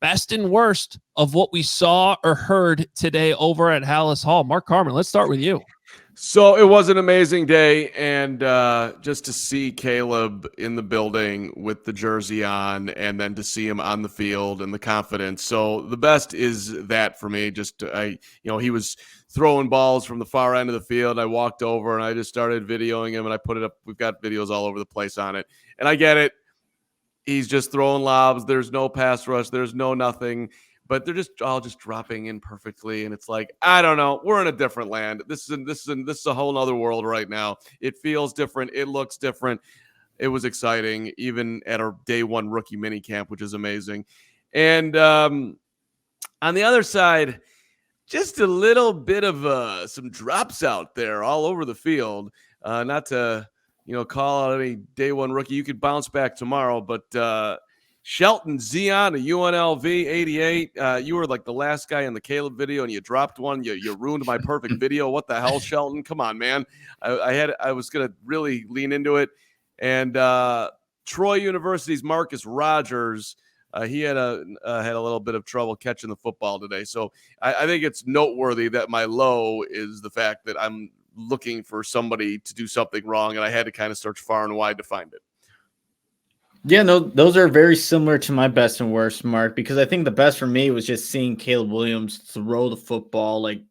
best and worst of what we saw or heard today over at Hallis Hall. Mark Carman, let's start with you. So it was an amazing day, and just to see Caleb in the building with the jersey on, and then to see him on the field and the confidence. So the best is that for me. He was throwing balls from the far end of the field. I walked over and I just started videoing him, and I put it up. We've got videos all over the place on it, and I get it. He's just throwing lobs. There's no pass rush. There's no nothing. But they're just all just dropping in perfectly, and it's like, I don't know. We're in a different land. This is a whole other world right now. It feels different. It looks different. It was exciting, even at our day one rookie minicamp, which is amazing. And on the other side, just a little bit of some drops out there all over the field. Not to call out any day one rookie. You could bounce back tomorrow, but. Shelton Zion, a UNLV 88. You were like the last guy in the Caleb video, and you dropped one. You ruined my perfect video. What the hell, Shelton? Come on, man. I was gonna really lean into it. And Troy University's Marcus Rogers, he had a little bit of trouble catching the football today. So I think it's noteworthy that my low is the fact that I'm looking for somebody to do something wrong, and I had to kind of search far and wide to find it. Yeah, no, those are very similar to my best and worst, Mark, because I think the best for me was just seeing Caleb Williams throw the football. Like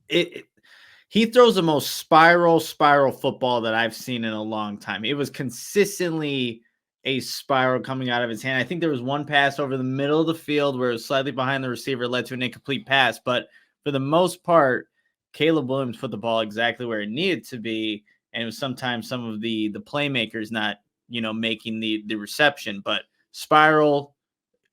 he throws the most spiral football that I've seen in a long time. It was consistently a spiral coming out of his hand. I think there was one pass over the middle of the field where it was slightly behind the receiver, led to an incomplete pass. But for the most part, Caleb Williams put the ball exactly where it needed to be. And it was sometimes some of the playmakers not making the reception, but spiral,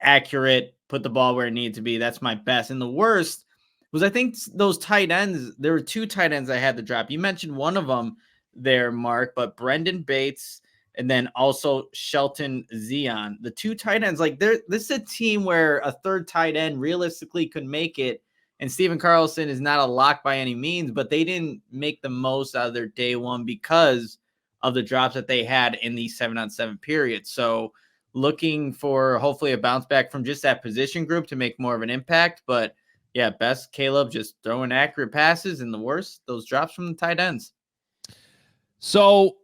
accurate, put the ball where it needed to be. That's my best. And the worst was, I think, those tight ends. There were two tight ends I had to drop. You mentioned one of them there, Mark, but Brendan Bates and then also Shelton Zion. The two tight ends, this is a team where a third tight end realistically could make it. And Stephen Carlson is not a lock by any means, but they didn't make the most out of their day one because of the drops that they had in the 7-on-7 period. So looking for hopefully a bounce back from just that position group to make more of an impact. But yeah, best Caleb just throwing accurate passes, and the worst, those drops from the tight ends. So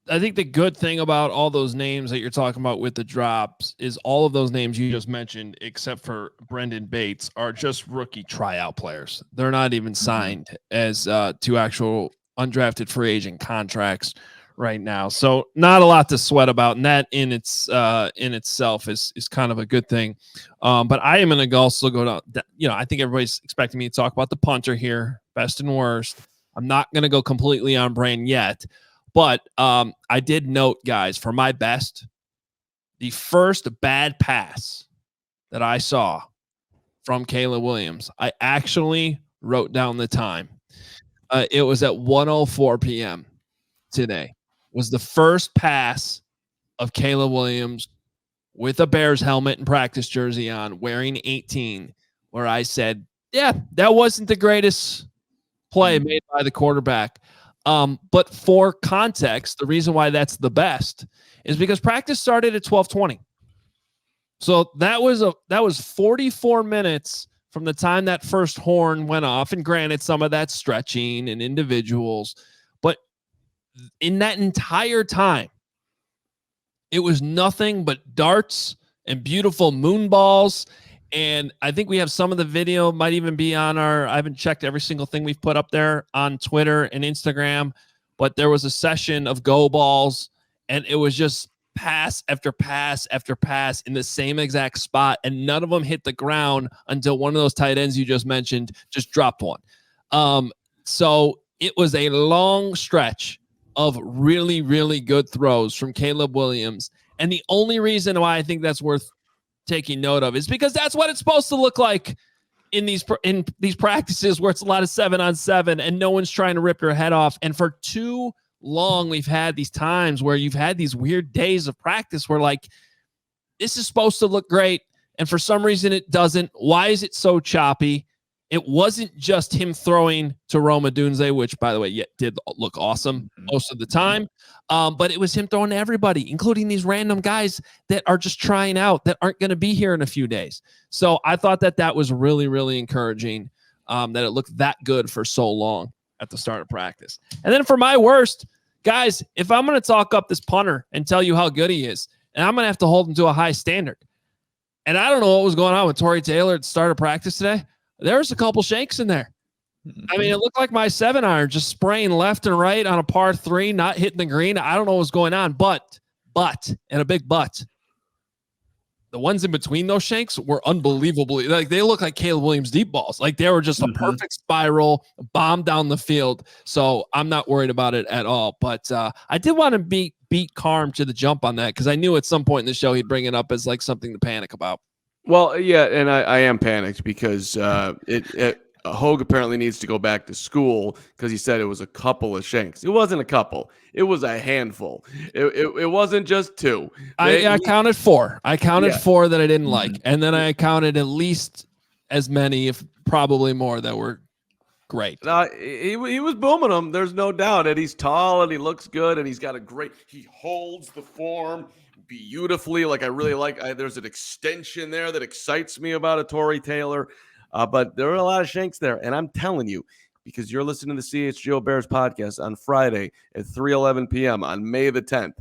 I think the good thing about all those names that you're talking about with the drops is all of those names you just mentioned, except for Brendan Bates, are just rookie tryout players. They're not even signed as to actual undrafted free agent contracts right now. So not a lot to sweat about, and that in itself is kind of a good thing. But I am going to also go down, I think everybody's expecting me to talk about the punter here, best and worst. I'm not going to go completely on brand yet, but I did note, guys, for my best, the first bad pass that I saw from Caleb Williams, I actually wrote down the time. It was at 1:04 p.m. today. Was the first pass of Caleb Williams with a Bears helmet and practice jersey on, wearing 18, where I said, yeah, that wasn't the greatest play made by the quarterback. But for context, the reason why that's the best is because practice started at 12:20. So that was 44 minutes from the time that first horn went off. And granted, some of that stretching and individuals, but in that entire time, it was nothing but darts and beautiful moon balls. And I think we have some of the video, might even be on I haven't checked every single thing we've put up there on Twitter and Instagram, but there was a session of go balls, and it was just pass after pass after pass in the same exact spot, and none of them hit the ground until one of those tight ends you just mentioned just dropped one. So it was a long stretch of really, really good throws from Caleb Williams. And the only reason why I think that's worth taking note of is because that's what it's supposed to look like in these practices where it's a lot of 7-on-7 and no one's trying to rip your head off. And for too long, we've had these times where you've had these weird days of practice where this is supposed to look great, and for some reason it doesn't. Why is it so choppy? it wasn't just him throwing to Rome Odunze, which, by the way, did look awesome most of the time. But it was him throwing to everybody, including these random guys that are just trying out that aren't going to be here in a few days. So I thought that was really, really encouraging that it looked that good for so long at the start of practice. And then for my worst, guys, if I'm going to talk up this punter and tell you how good he is, and I'm going to have to hold him to a high standard. And I don't know what was going on with Tory Taylor at the start of practice today. There was a couple shanks in there. I mean, it looked like my 7-iron just spraying left and right on a par 3, not hitting the green. I don't know what was going on, but, and a big but, the ones in between those shanks were unbelievably, like they look like Caleb Williams deep balls. Like they were just a perfect spiral, bomb down the field. So I'm not worried about it at all. But I did want to beat Carm to the jump on that because I knew at some point in the show he'd bring it up as like something to panic about. Well, yeah, and I am panicked because Hoge apparently needs to go back to school because he said it was a couple of shanks. It wasn't a couple. It was a handful. It wasn't just 2. I counted 4. I counted 4 that I didn't like. And then I counted at least as many, if probably more, that were great. He was booming them. There's no doubt. And he's tall and he looks good and he's got he holds the form beautifully. Like I really there's an extension there that excites me about a Tory Taylor. But there are a lot of shanks there. And I'm telling you, because you're listening to the CHGO Bears podcast on Friday at 3:11 p.m. on May the 10th,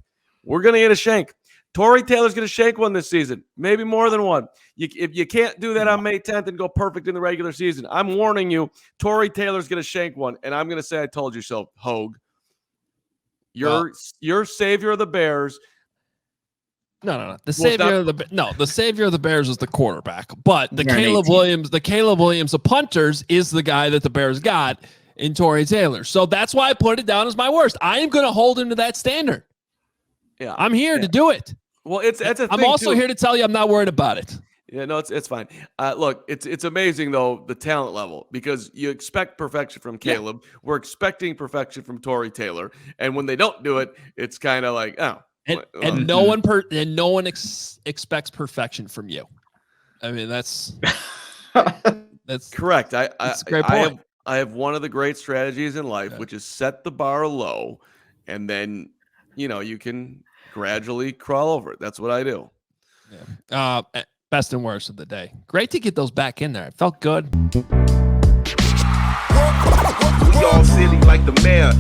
we're going to get a shank. Tory Taylor's going to shank one this season, maybe more than one. If you can't do that on May 10th and go perfect in the regular season, I'm warning you, Tory Taylor's going to shank one. And I'm going to say, I told you so, Hoge. You're savior of the Bears. No. The savior of the Bears is the quarterback, but the Caleb Williams of punters is the guy that the Bears got in Tory Taylor. So that's why I put it down as my worst. I am going to hold him to that standard. Yeah, I'm here to do it. Well, I'm also here to tell you I'm not worried about it. Yeah, no, it's fine. Look, it's amazing though the talent level because you expect perfection from Caleb. Yeah. We're expecting perfection from Tory Taylor, and when they don't do it, it's kind of like And no one expects perfection from you. I mean, that's correct. That's a great point. I have one of the great strategies in life, which is set the bar low, and then you can gradually crawl over it. That's what I do. Yeah. Best and worst of the day. Great to get those back in there. It felt good. We all silly like the mayor.